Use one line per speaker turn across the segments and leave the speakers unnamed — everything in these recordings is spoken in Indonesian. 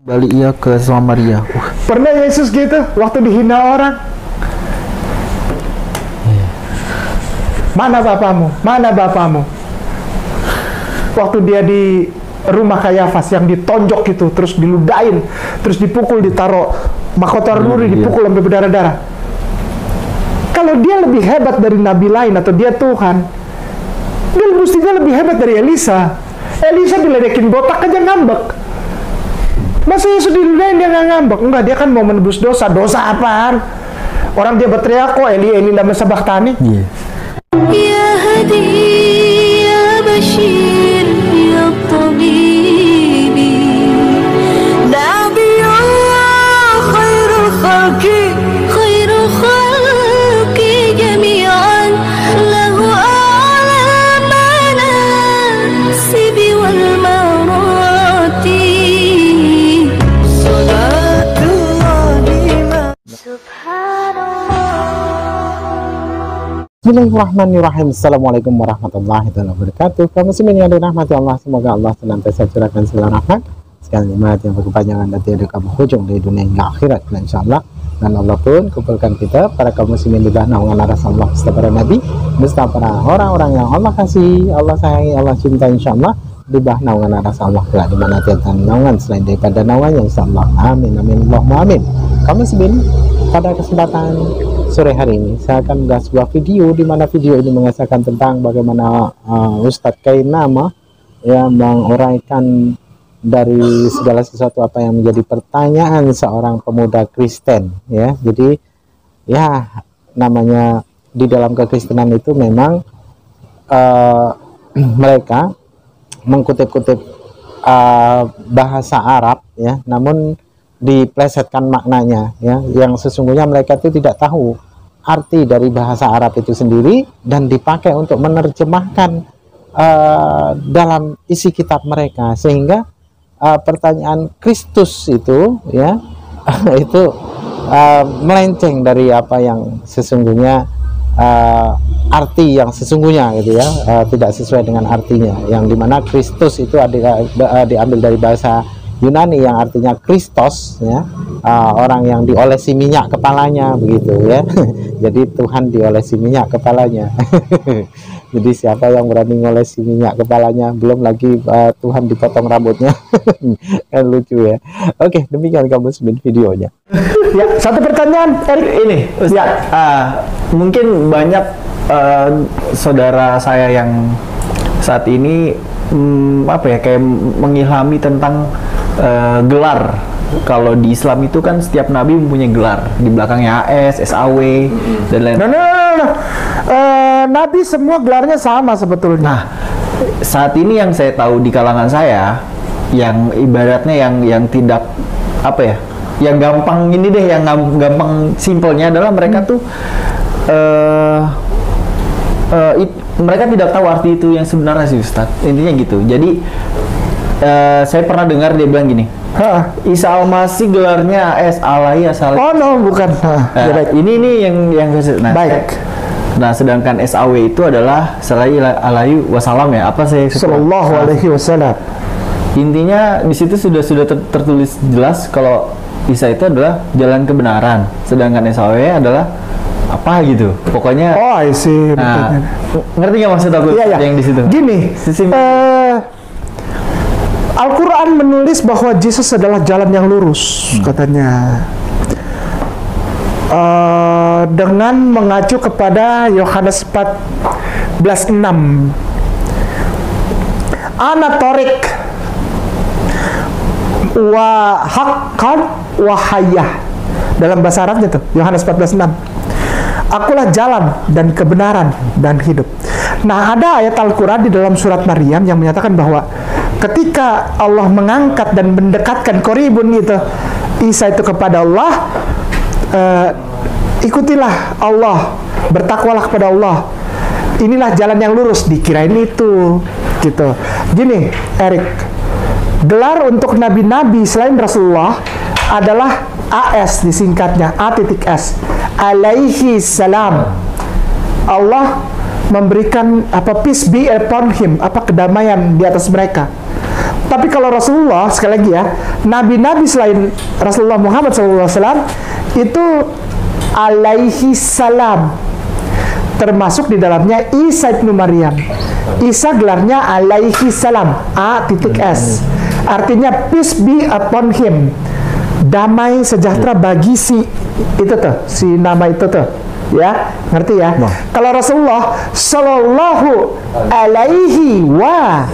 Balik ia ke Samaria.
Pernah Yesus gitu waktu dihina orang. Mana bapamu? Mana bapamu? Waktu dia di rumah Kayafas yang ditonjok gitu, terus diludahin, terus dipukul, ditaruh mahkota duri, dipukul sampai berdarah-darah. Kalau dia lebih hebat dari nabi lain atau dia Tuhan, dia mestinya lebih hebat dari Elisa. Elisa diledekin botak aja ngambek. Masa Yesus diludahin dia nggak ngambek? Enggak, dia kan mau menebus dosa. Dosa apaan? Orang dia berteriak kok, Eli Eli lama sabahtani.
Ya hadi ya bashir ya tabibi Nabiyullah khairul khalqi jami'an lahu a'la manasibi wal marati
Bismillahirrahmanirrahim. Assalamualaikum warahmatullahi wabarakatuh. Kaum muslimin yang dirahmati Allah, semoga Allah senantiasa curahkan segala rahmat, segala nikmat yang berkepanjangan dan tiada berhujung dari dunia hingga akhirat, insyaallah. Dan Allah pun kumpulkan kita para kaum muslimin di bawah naungan arah Allah beserta para nabi, beserta para orang-orang yang Allah kasih, Allah sayangi, Allah cinta, insyaallah di bawah naungan arah Allah kelak, di mana tiada naungan selain daripada naungannya, insyaallah. Amin amin Allahumma amin. Kaum muslimin, pada kesempatan sore hari ini saya akan membahas sebuah video di mana video ini mengisahkan tentang bagaimana Ustadz Kainama yang menguraikan dari segala sesuatu apa yang menjadi pertanyaan seorang pemuda Kristen, ya. Jadi ya, namanya di dalam kekristenan itu memang mereka mengkutip-kutip bahasa Arab, ya, namun diplesetkan maknanya, ya, yang sesungguhnya mereka itu tidak tahu arti dari bahasa Arab itu sendiri dan dipakai untuk menerjemahkan dalam isi kitab mereka, sehingga pertanyaan Kristus itu, ya, itu melenceng dari apa yang sesungguhnya arti yang sesungguhnya, gitu ya, tidak sesuai dengan artinya, yang dimana Kristus itu diambil dari bahasa Yunani yang artinya Kristos, ya, orang yang diolesi minyak kepalanya, begitu, ya. Jadi Tuhan diolesi minyak kepalanya. Jadi siapa yang berani ngolesi minyak kepalanya, belum lagi Tuhan dipotong rambutnya. Kan lucu, ya. Oke, demikian kamu muslimin videonya.
Ya, satu pertanyaan Erik ini. Ya,
Mungkin banyak saudara saya yang saat ini kayak mengilhami tentang gelar. Kalau di Islam itu kan setiap nabi mempunyai gelar, di belakangnya AS, SAW, dan lain-lain.
Nabi semua gelarnya sama sebetulnya.
Nah, saat ini yang saya tahu di kalangan saya, yang ibaratnya yang tidak yang gampang ini deh, yang gampang simpelnya adalah mereka tuh mereka tidak tahu arti itu yang sebenarnya sih, Ustadz. Intinya gitu. Jadi saya pernah dengar dia bilang gini, Isa Al-Masih gelarnya AS, Alahi Asal.
Oh no, bukan.
Ini yang
baik.
Nah, sedangkan SAW itu adalah Alaihi Wasallam, ya. Apa sih?
Sallallahu Alaihi Wasallam.
Intinya di situ sudah tertulis jelas kalau Isa itu adalah jalan kebenaran, sedangkan SAW adalah apa gitu. Pokoknya. Oh, I see. Nah, ngerti nggak maksud aku?
Iya.
Yang di situ.
Gini. Al-Quran menulis bahwa Yesus adalah jalan yang lurus, katanya, dengan mengacu kepada Yohanes 14:6. Ana torik wa haqqan wa hayyah. Dalam bahasa Arabnya tuh, Yohanes 14:6. Akulah jalan dan kebenaran dan hidup. Nah, ada ayat Al-Quran di dalam surat Maryam yang menyatakan bahwa ketika Allah mengangkat dan mendekatkan koribun itu Isa itu kepada Allah, ikutilah Allah, bertakwalah kepada Allah, inilah jalan yang lurus. Dikirain itu gitu. Gini Erik, gelar untuk nabi-nabi selain Rasulullah adalah AS, disingkatnya A.S, alaihi salam. Allah memberikan peace be upon him, kedamaian di atas mereka. Tapi kalau Rasulullah, sekali lagi ya, nabi-nabi selain Rasulullah Muhammad SAW itu alaihi salam, termasuk di dalamnya Isa ibnu Maryam. Isa gelarnya alaihi salam, A.S. Artinya peace be upon him, damai sejahtera bagi si itu tuh, si nama itu tuh, ya, ngerti ya? Kalau Rasulullah sallallahu alaihi wa,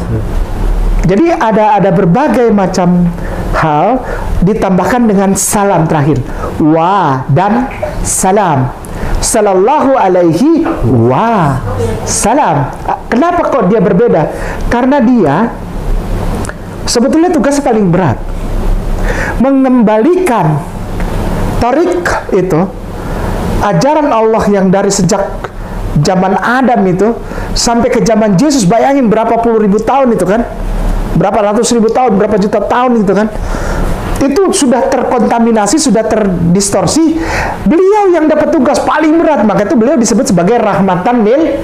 jadi ada berbagai macam hal ditambahkan dengan salam terakhir, wa dan salam. Sallallahu alaihi wa salam. Kenapa kok dia berbeda? Karena dia sebetulnya tugas paling berat, mengembalikan tarik itu, ajaran Allah yang dari sejak zaman Adam itu sampai ke zaman Yesus. Bayangin berapa puluh ribu tahun itu kan, berapa ratus ribu tahun, berapa juta tahun itu kan, itu sudah terkontaminasi, sudah terdistorsi. Beliau yang dapat tugas paling berat, maka itu beliau disebut sebagai rahmatan lil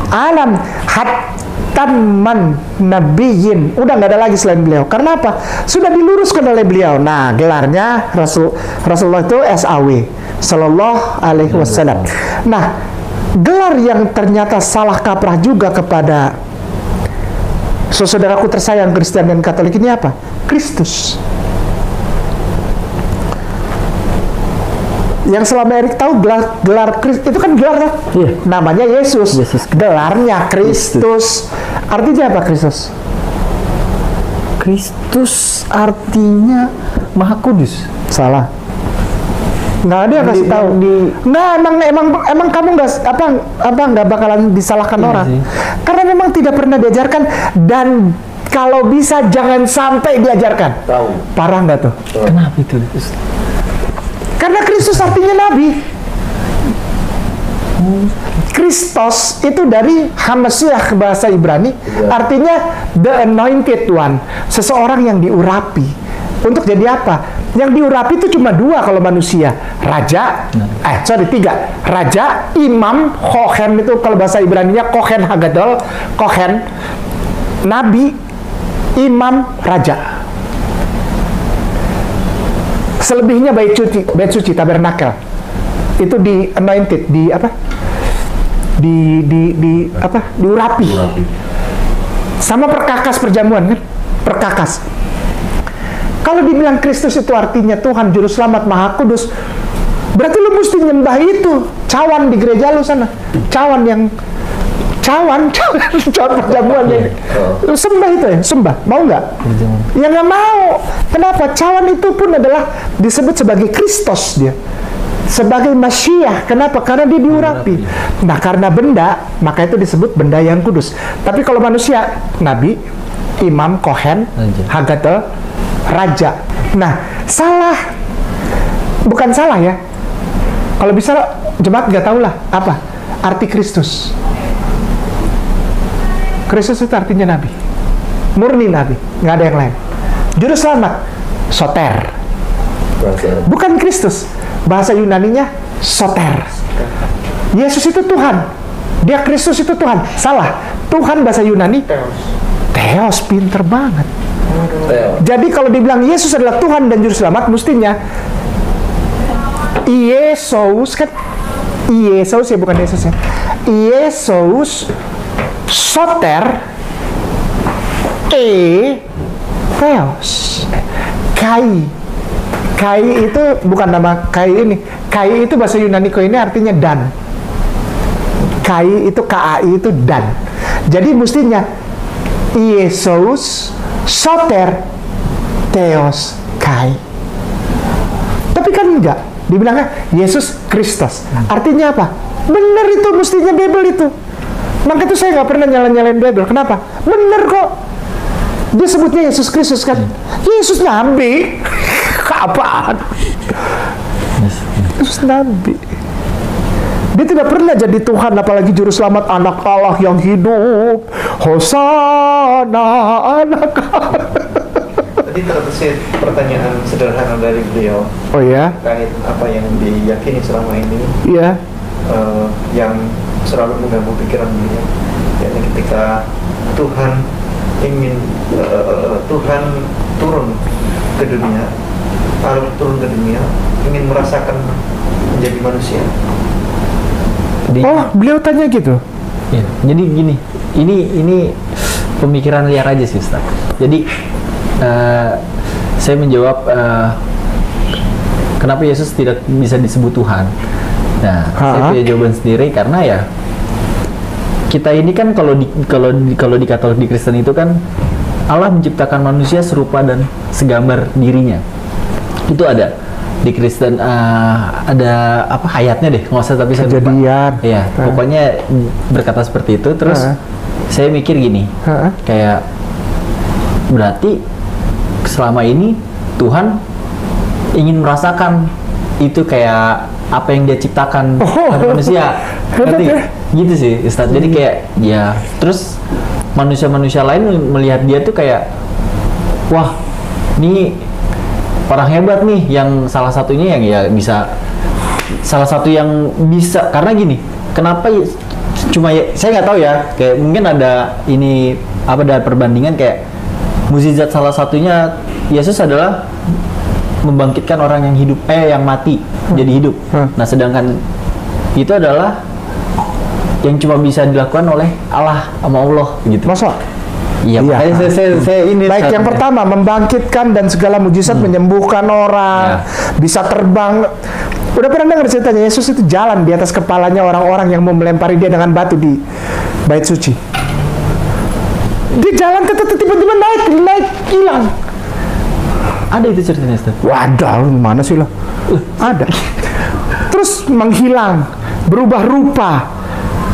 alam, hataman nabiyyin. Udah nggak ada lagi selain beliau. Karena apa? Sudah diluruskan oleh beliau. Nah, gelarnya Rasulullah itu SAW, Sallallahu Alaihi Wasallam. Nah, gelar yang ternyata salah kaprah juga kepada saudaraku tersayang Kristen dan Katolik ini apa? Kristus. Yang selama Erik tahu gelar Kristus itu kan gelar, namanya Yesus. Gelarnya Kristus. Artinya apa Kristus?
Kristus artinya Maha Kudus.
Salah. Nggak ada yang kasih tahu. Nggak, emang kamu nggak bakalan disalahkan orang.
Sih.
Karena memang tidak pernah diajarkan, dan kalau bisa jangan sampai diajarkan.
Tahu.
Parah nggak tuh?
Kenapa itu?
Karena Kristus artinya nabi. Kristos itu dari Hamasiah bahasa Ibrani, artinya the anointed one, seseorang yang diurapi. Untuk jadi apa? Yang diurapi itu cuma dua kalau manusia, tiga. Raja, imam, kohen itu kalau bahasa Ibraninya kohen hagadol, kohen, nabi, imam, raja. Selebihnya bait suci, tabernakel. Itu di anointed, diurapi. Sama perkakas perjamuan kan? Perkakas. Kalau dibilang Kristus itu artinya Tuhan Juru Selamat Maha Kudus, berarti lu mesti nyembah itu. Cawan di gereja lu sana. Cawan perjamuan ya. Lu sembah itu ya, sembah. Mau nggak? Ya nggak mau. Kenapa? Cawan itu pun adalah disebut sebagai Kristos dia. Sebagai Masyiah. Kenapa? Karena dia diurapi. Nah, karena benda, maka itu disebut benda yang kudus. Tapi kalau manusia, nabi, imam, kohen, hagatel, raja. Nah, salah. Bukan salah ya. Kalau bisa jemaat nggak tahu lah apa arti Kristus. Kristus itu artinya nabi, murni nabi, nggak ada yang lain. Juru selamat, soter. Bukan Kristus, bahasa Yunaninya soter. Yesus itu Tuhan, dia Kristus itu Tuhan. Salah, Tuhan bahasa Yunani Theos, pinter banget. Jadi kalau dibilang Yesus adalah Tuhan dan Juru Selamat, mestinya Yesus kan, Yesus ya, bukan Yesus ya. Yesus soter Theos. Kai itu bukan nama Kai ini. Kai itu bahasa Yunani ini artinya dan. Kai itu KAI itu dan. Jadi mestinya Yesus soter Theos Kai. Tapi kan enggak. Dibilangnya Yesus Kristus. Artinya apa? Bener itu mestinya Bible itu. Maka itu saya nggak pernah nyalain Bible. Kenapa? Bener kok. Dia sebutnya Yesus Kristus kan. Yesus nabi. Apaan? Yesus nabi. Dia tidak pernah jadi Tuhan, apalagi Juru Selamat, anak Allah yang hidup. Hosana anak Allah.
Tadi terbesit pertanyaan sederhana dari beliau.
Oh ya?
Terkait apa yang diyakini selama ini.
Iya.
Yang selalu mengganggu pikiran beliau, yakni ketika Tuhan ingin Tuhan turun ke dunia, Allah turun ke dunia, ingin merasakan menjadi manusia.
Oh, beliau tanya gitu.
Ya, jadi gini, ini pemikiran liar aja sih, Ustaz. Jadi saya menjawab kenapa Yesus tidak bisa disebut Tuhan. Nah, saya punya jawaban sendiri karena ya kita ini kan kalau di Katolik, di Kristen itu kan Allah menciptakan manusia serupa dan segambar dirinya. Itu ada di Kristen, ada apa ayatnya deh, nggak usah tapi saya lupa.
Kejadian.
Iya, pokoknya berkata seperti itu. Terus saya mikir gini, kayak berarti selama ini Tuhan ingin merasakan itu kayak apa yang dia ciptakan pada manusia. Ngerti? Gitu sih, Ustaz. Jadi kayak ya, terus manusia-manusia lain melihat dia tuh kayak, wah, ini orang hebat nih, yang salah satunya yang ya bisa, salah satu yang bisa, karena gini, kenapa cuma ya, saya nggak tahu ya, kayak mungkin ada ini apa, ada perbandingan kayak mukjizat salah satunya Yesus adalah membangkitkan orang yang hidup, yang mati jadi hidup. Nah, sedangkan itu adalah yang cuma bisa dilakukan oleh Allah sama Allah gitu.
Masa?
Iya, makanya saya ini
baik yang pertama membangkitkan dan segala mujizat, menyembuhkan orang, bisa terbang. Udah pernah dengar ceritanya Yesus itu jalan di atas kepalanya orang-orang yang mau melempari dia dengan batu di bait suci. Dia jalan tiba-tiba naik hilang.
Ada itu ceritanya, Ustaz?
Wadah, mana sih lo? Ada. Terus menghilang, berubah rupa.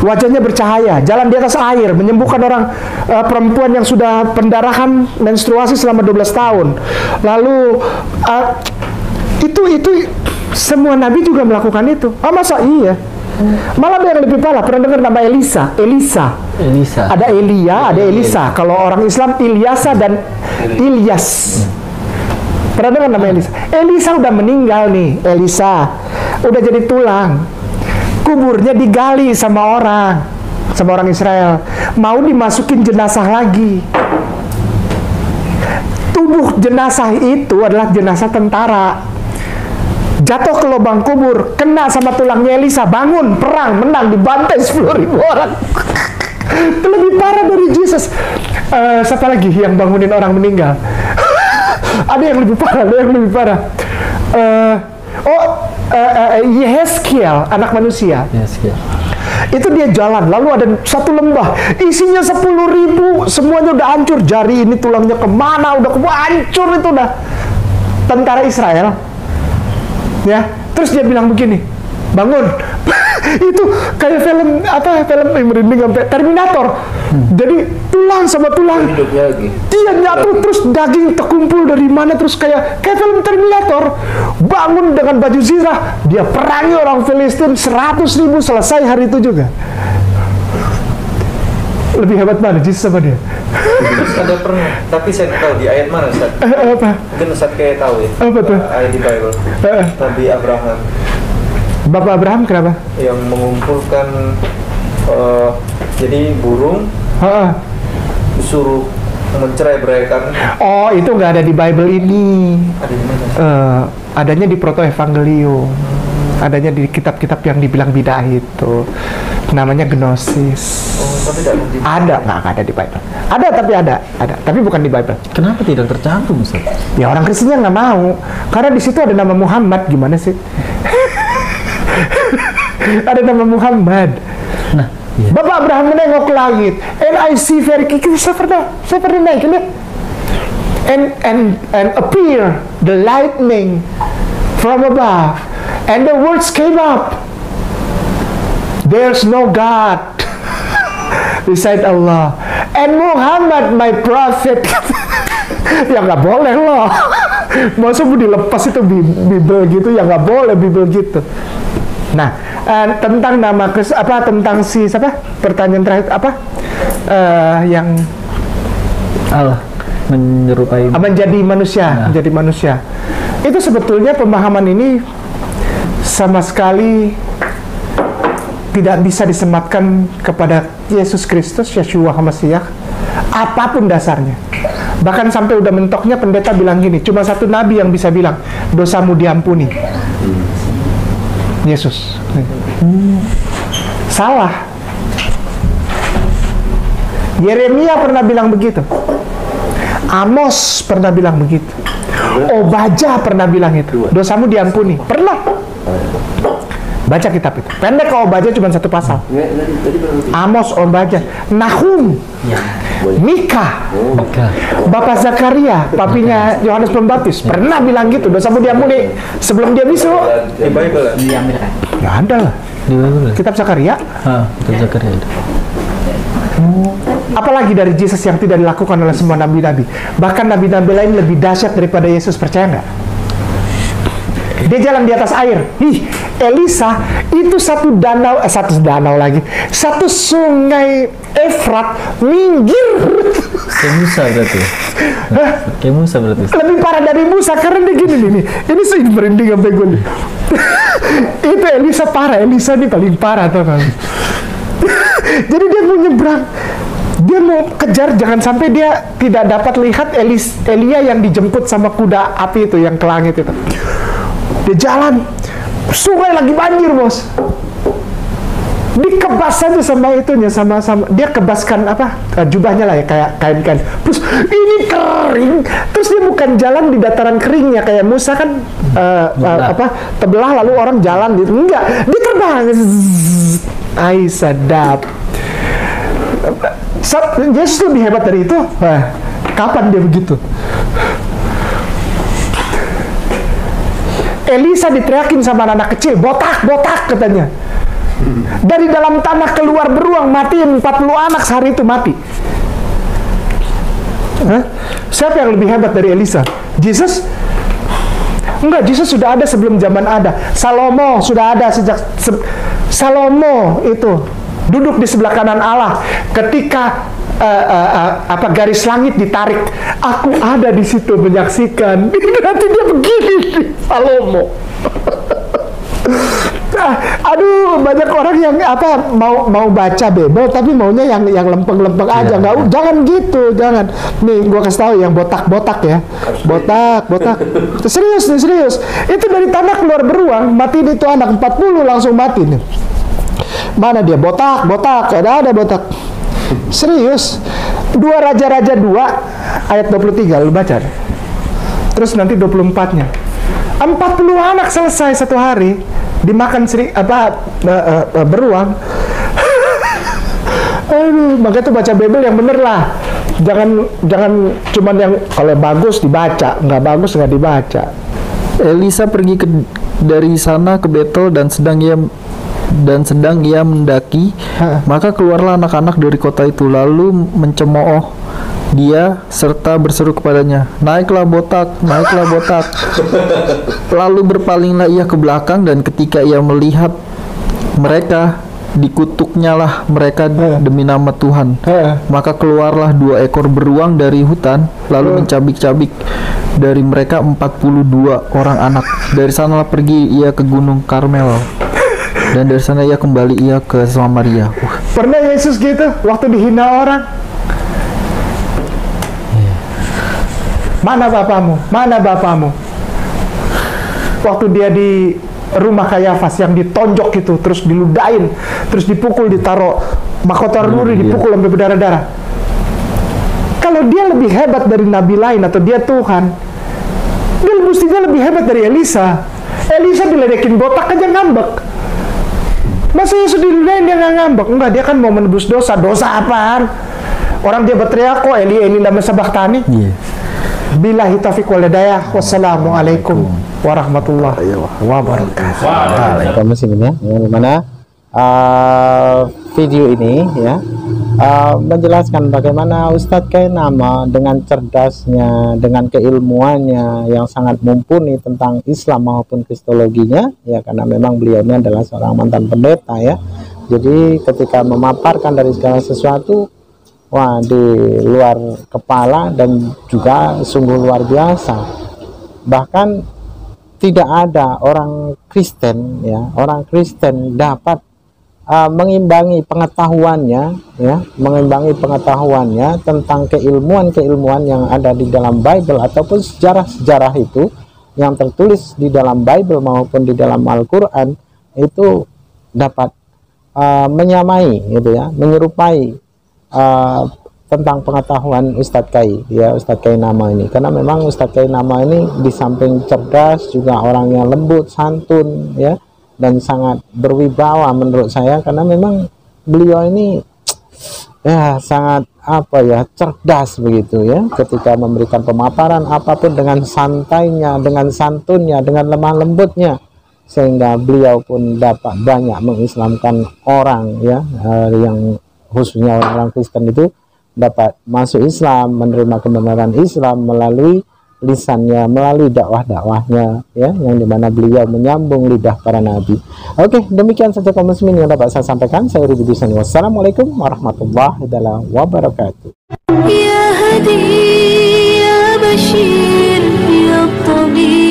Wajahnya bercahaya, jalan di atas air, menyembuhkan orang perempuan yang sudah pendarahan menstruasi selama 12 tahun. Lalu itu semua nabi juga melakukan itu. Masa iya? Malah ada yang lebih parah. Pernah dengar nama Elisa? Ada Elia, ada Elisa. Kalau orang Islam Ilyasa dan Ilyas. Pernah dengar nama Elisa? Elisa udah meninggal nih. Elisa udah jadi tulang. Kuburnya digali sama orang Israel, mau dimasukin jenazah lagi. Tubuh jenazah itu adalah jenazah tentara. Jatuh ke lubang kubur, kena sama tulangnya Elisa, bangun, perang, menang, dibantai 10.000 orang. Itu lebih parah dari Yesus. Siapa lagi yang bangunin orang meninggal? Ada yang lebih parah, Yehezkiel, anak manusia. Itu dia jalan, lalu ada satu lembah, isinya 10.000, semuanya udah hancur, jari ini tulangnya kemana, udah hancur itu udah. Tentara Israel, ya. Terus dia bilang begini, bangun. Itu kayak film yang merinding sampai Terminator. Jadi tulang sama tulang dia nyatu, terus daging terkumpul dari mana, terus kayak film Terminator. Bangun dengan baju zirah, dia perangi orang Filistin 100.000, selesai hari itu juga. Lebih hebat mana Yesus sama dia?
Terus ada pernah, tapi saya nggak tahu di ayat mana, Ustaz.
Apa?
Mungkin Ustaz kayak tahu ya.
Apa tuh?
Ayat di Bible. Nabi Abraham
Bapak Abraham kenapa?
yang mengumpulkan jadi burung disuruh mencerai-beraikan.
Oh, itu nggak ada di Bible ini.
Ada di mana?
Adanya di Proto-Evangelium. Adanya di kitab-kitab yang dibilang bidah itu. Namanya Gnosis.
Oh, tapi tidak di
Ada, nggak ada di Bible. Ada, tapi bukan di Bible.
Kenapa tidak tercantum, Ustaz?
Ya orang Kristennya nggak mau, karena di situ ada nama Muhammad. Gimana sih? Ada nama Muhammad.
Nah, iya.
Bapak Abraham menengok ke langit, and I see very quickly. Saya pernah naik, lihat. And appear the lightning from above, and the words came up. There's no God beside Allah, and Muhammad my prophet. Ya nggak boleh loh. Masa mau dilepas itu Bible gitu, ya nggak boleh Bible gitu. Nah, tentang nama tentang si siapa? Pertanyaan terakhir apa? Yang
Allah menyerupai
menjadi manusia. Itu sebetulnya pemahaman ini sama sekali tidak bisa disematkan kepada Yesus Kristus, Yeshua HaMashiach, apapun dasarnya. Bahkan sampai udah mentoknya pendeta bilang gini, cuma satu nabi yang bisa bilang dosamu diampuni, Yesus. Salah. Yeremia pernah bilang begitu, Amos pernah bilang begitu, Obadja pernah bilang itu, dosamu diampuni. Pernah. Baca kitab itu. Pendek kok, Obadja cuma satu pasal. Amos, Obadja, Nahum, Mika, Bapak Zakaria, papinya Yohanes Pembaptis, pernah bilang gitu, dosamu diampuni sebelum dia bisu. Ya ada lah. Kitab Zakaria.
Kitab Zakaria itu.
Apalagi dari Yesus yang tidak dilakukan oleh semua nabi-nabi. Bahkan nabi-nabi lain lebih dahsyat daripada Yesus, percaya nggak? Dia jalan di atas air. Elisa itu satu sungai Efrat minggir.
Kayak Musa berarti. Kayak Musa berarti.
Lebih parah dari Musa karena dia gini nih. Ini sih merinding sampai gue nih. Itu Elisa parah. Elisa ini paling parah tuh kan. Jadi dia mau nyebrang. Dia mau kejar, jangan sampai dia tidak dapat lihat Elia yang dijemput sama kuda api itu yang ke langit itu. Dia jalan, sungai lagi banjir, bos. Dikebas aja sama itunya, sama dia kebaskan apa jubahnya lah ya, kayak kain. Terus ini kering, terus dia bukan jalan di dataran keringnya kayak Musa kan tebelah lalu orang jalan gitu, enggak, dia terbang. Ai sadap. Yesus lebih hebat dari itu. Kapan dia begitu? Elisa diteriakin sama anak kecil, botak katanya. Dari dalam tanah keluar beruang, matiin 40 anak sehari itu mati. Siapa yang lebih hebat dari Elisa? Yesus? Enggak, Yesus sudah ada sebelum zaman ada. Salomo sudah ada sejak Salomo itu duduk di sebelah kanan Allah ketika garis langit ditarik. Aku ada di situ menyaksikan. Nanti dia begini, Salomo. Aduh, banyak orang yang mau baca Bible tapi maunya yang lempeng-lempeng aja. Nggak, jangan gitu, jangan. Nih, gua kasih tahu yang botak-botak ya. Botak. Serius. Itu dari tanah keluar beruang, matiin itu anak 40 langsung mati nih. Mana dia? Botak. Ada botak. Serius. 2 Raja-Raja 2 ayat 23 lu baca. Terus nanti 24-nya. 40 anak selesai satu hari dimakan beruang. Aduh, makanya tuh baca Bible yang bener lah. Jangan cuman yang kalau bagus dibaca, nggak bagus nggak dibaca.
Elisa pergi dari sana ke Betel dan sedang ia mendaki, maka keluarlah anak-anak dari kota itu lalu mencemooh dia serta berseru kepadanya, naiklah botak. Lalu berpalinglah ia ke belakang, dan ketika ia melihat mereka, dikutuknya lah mereka demi nama Tuhan. Maka keluarlah 2 ekor beruang dari hutan, lalu mencabik-cabik dari mereka 42 orang anak. Dari sanalah pergi ia ke Gunung Karmel, dan dari sana ia kembali ke Samaria.
Pernah Yesus gitu waktu dihina orang? Mana bapamu? Waktu dia di rumah Kayafas yang ditonjok itu, terus diludahin, terus dipukul, ditaruh mahkota nuri, dipukul sampai berdarah-darah. Kalau dia lebih hebat dari nabi lain atau dia Tuhan, dia mestinya lebih hebat dari Elisa. Elisa diledekin botak aja ngambek. Masa Yesus diludahin dia nggak ngambek? Enggak, dia kan mau menebus dosa. Dosa apaan? Orang dia berteriak kok, Eli lama sabaktani. Billahi taufiq wal hidayah. Wassalamualaikum warahmatullahi wabarakatuh.
Waalaikumsalam ya. Yang mana video ini ya menjelaskan bagaimana Ustadz Kainama dengan cerdasnya, dengan keilmuannya yang sangat mumpuni tentang Islam maupun kristologinya ya, karena memang beliau ini adalah seorang mantan pendeta ya. Jadi ketika memaparkan dari segala sesuatu, wah, di luar kepala dan juga sungguh luar biasa. Bahkan tidak ada orang Kristen ya, orang Kristen dapat mengimbangi pengetahuannya, ya, mengimbangi pengetahuannya tentang keilmuan-keilmuan yang ada di dalam Bible ataupun sejarah-sejarah itu yang tertulis di dalam Bible maupun di dalam Al-Quran, itu dapat menyamai, gitu ya, menyerupai tentang pengetahuan Ustadz Kai, ya, Ustadz Kai Nama ini. Karena memang Ustadz Kai Nama ini di samping cerdas juga orangnya lembut, santun, ya, dan sangat berwibawa menurut saya, karena memang beliau ini ya sangat cerdas begitu ya, ketika memberikan pemaparan apapun dengan santainya, dengan santunnya, dengan lemah lembutnya, sehingga beliau pun dapat banyak mengislamkan orang, ya, yang khususnya orang-orang Kristen itu dapat masuk Islam, menerima kebenaran Islam melalui lisannya, melalui dakwah-dakwahnya, ya, yang dimana beliau menyambung lidah para nabi. Oke, demikian saja kaum muslimin yang dapat saya sampaikan. Saya Rudi Dusani. Wassalamualaikum warahmatullahi wabarakatuh.
يا هدي يا بشير يا طبيب